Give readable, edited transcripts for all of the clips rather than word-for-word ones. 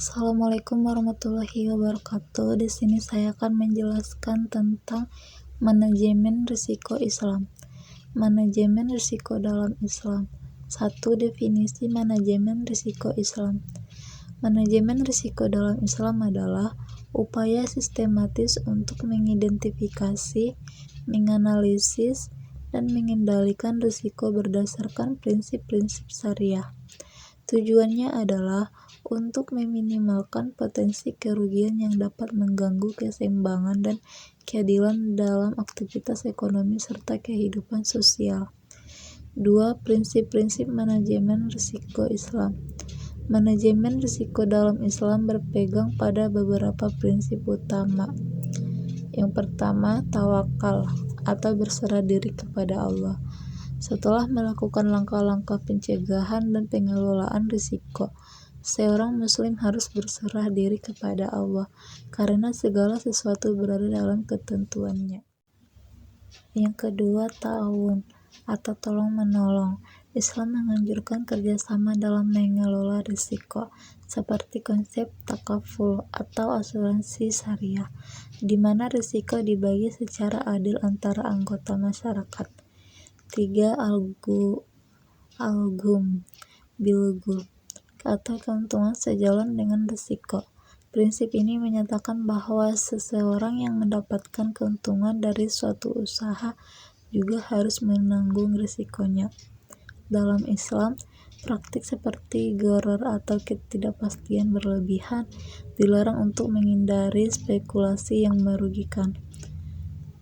Assalamualaikum warahmatullahi wabarakatuh. Di sini saya akan menjelaskan tentang manajemen risiko Islam. Manajemen risiko dalam Islam. 1. Definisi manajemen risiko Islam. Manajemen risiko dalam Islam adalah upaya sistematis untuk mengidentifikasi, menganalisis, dan mengendalikan risiko berdasarkan prinsip-prinsip syariah. Tujuannya adalah untuk meminimalkan potensi kerugian yang dapat mengganggu keseimbangan dan keadilan dalam aktivitas ekonomi serta kehidupan sosial. 2. Prinsip-prinsip manajemen risiko Islam. Manajemen risiko dalam Islam berpegang pada beberapa prinsip utama. Yang pertama, tawakal atau berserah diri kepada Allah. Setelah melakukan langkah-langkah pencegahan dan pengelolaan risiko, seorang muslim harus berserah diri kepada Allah karena segala sesuatu berada dalam ketentuannya. Yang kedua, ta'awun atau tolong-menolong. Islam menganjurkan kerjasama dalam mengelola risiko, seperti konsep takaful atau asuransi syariah, di mana risiko dibagi secara adil antara anggota masyarakat. 3. Al-ghum bil-ghum atau keuntungan sejalan dengan risiko. Prinsip ini menyatakan bahwa seseorang yang mendapatkan keuntungan dari suatu usaha juga harus menanggung risikonya. Dalam Islam, praktik seperti gharar atau ketidakpastian berlebihan dilarang untuk menghindari spekulasi yang merugikan.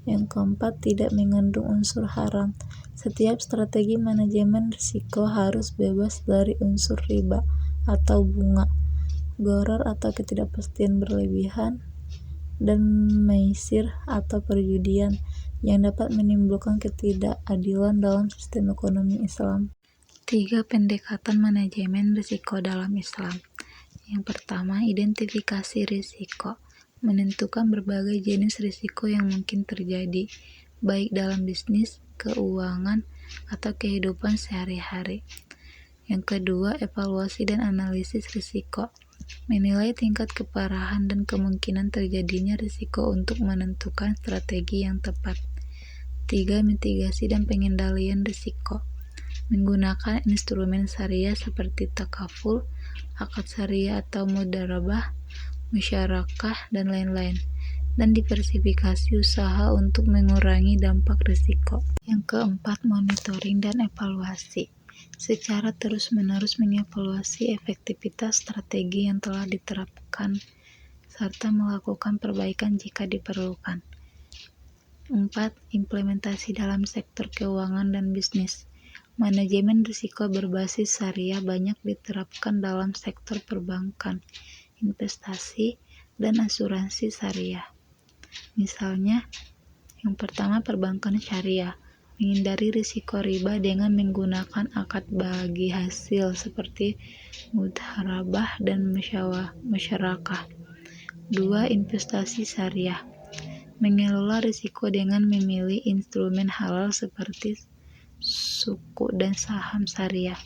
Yang keempat, tidak mengandung unsur haram. Setiap strategi manajemen risiko harus bebas dari unsur riba atau bunga, gharar atau ketidakpastian berlebihan, dan maisir atau perjudian yang dapat menimbulkan ketidakadilan dalam sistem ekonomi Islam. 3. Pendekatan manajemen risiko dalam Islam. Yang pertama, identifikasi risiko. Menentukan berbagai jenis risiko yang mungkin terjadi, baik dalam bisnis, keuangan, atau kehidupan sehari-hari. Yang kedua, evaluasi dan analisis risiko. Menilai tingkat keparahan dan kemungkinan terjadinya risiko untuk menentukan strategi yang tepat. 3. Mitigasi dan pengendalian risiko. Menggunakan instrumen syariah seperti takaful, akad syariah atau mudharabah, musyarakah, dan lain-lain, dan diversifikasi usaha untuk mengurangi dampak risiko. Yang keempat, monitoring dan evaluasi. Secara terus-menerus mengevaluasi efektivitas strategi yang telah diterapkan serta melakukan perbaikan jika diperlukan. 4. Implementasi dalam sektor keuangan dan bisnis. Manajemen risiko berbasis syariah banyak diterapkan dalam sektor perbankan, investasi, dan asuransi syariah. Misalnya, yang pertama, perbankan syariah menghindari risiko riba dengan menggunakan akad bagi hasil seperti mudharabah dan musyarakah. 2. Investasi syariah mengelola risiko dengan memilih instrumen halal seperti suku dan saham syariah.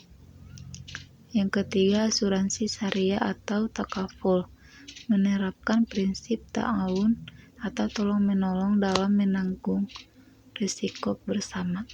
Yang ketiga, asuransi syariah atau takaful menerapkan prinsip ta'awun atau tolong-menolong dalam menanggung risiko bersama.